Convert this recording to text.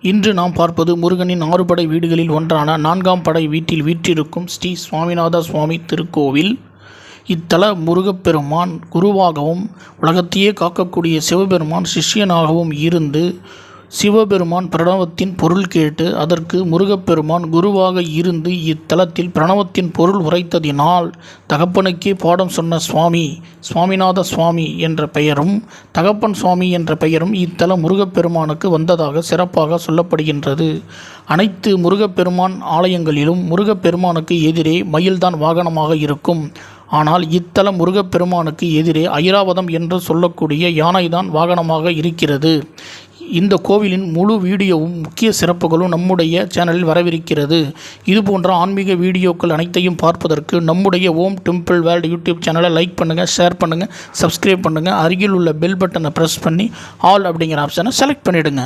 இன்று நாம் பார்ப்பது முருகனின் 6 படை வீடுகளில் ஒன்றான 4ஆம் படை வீட்டில் வீற்றிருக்கும் ஸ்ரீ சுவாமிநாத சுவாமி திருக்கோவில். இத்தல முருகப்பெருமான் குருவாகவும் உலகத்தையே காக்கக்கூடிய சிவபெருமான் சிஷ்யனாகவும் இருந்து சிவபெருமான் பிரணவத்தின் பொருள் கேட்டு அதற்கு முருகப்பெருமான் குருவாக இருந்து இத்தலத்தில் பிரணவத்தின் பொருள் உரைத்ததினால் தகப்பனுக்கே பாடம் சொன்ன சுவாமி சுவாமிநாத சுவாமி என்ற பெயரும் தகப்பன் சுவாமி என்ற பெயரும் இத்தல முருகப்பெருமானுக்கு வந்ததாக சிறப்பாக சொல்லப்படுகின்றது. அனைத்து முருகப்பெருமான் ஆலயங்களிலும் முருகப்பெருமானுக்கு எதிரே மயில்தான் வாகனமாக இருக்கும். ஆனால் இத்தல முருகப்பெருமானுக்கு எதிரே ஐராவதம் என்று சொல்லக்கூடிய யானைதான் வாகனமாக இருக்கிறது. இந்த கோவிலின் முழு வீடியோவும் முக்கிய சிறப்புகளும் நம்முடைய சேனலில் வரவிருக்கிறது. இதுபோன்ற ஆன்மீக வீடியோக்கள் அனைத்தையும் பார்ப்பதற்கு நம்முடைய ஓம் டெம்பிள் வேர்ல்டு யூடியூப் சேனலை லைக் பண்ணுங்கள், ஷேர் பண்ணுங்கள், சப்ஸ்கிரைப் பண்ணுங்கள். அருகில் உள்ள பெல் பட்டனை ப்ரெஸ் பண்ணி ஆல் அப்படிங்கிற ஆப்ஷனை செலக்ட் பண்ணிவிடுங்க.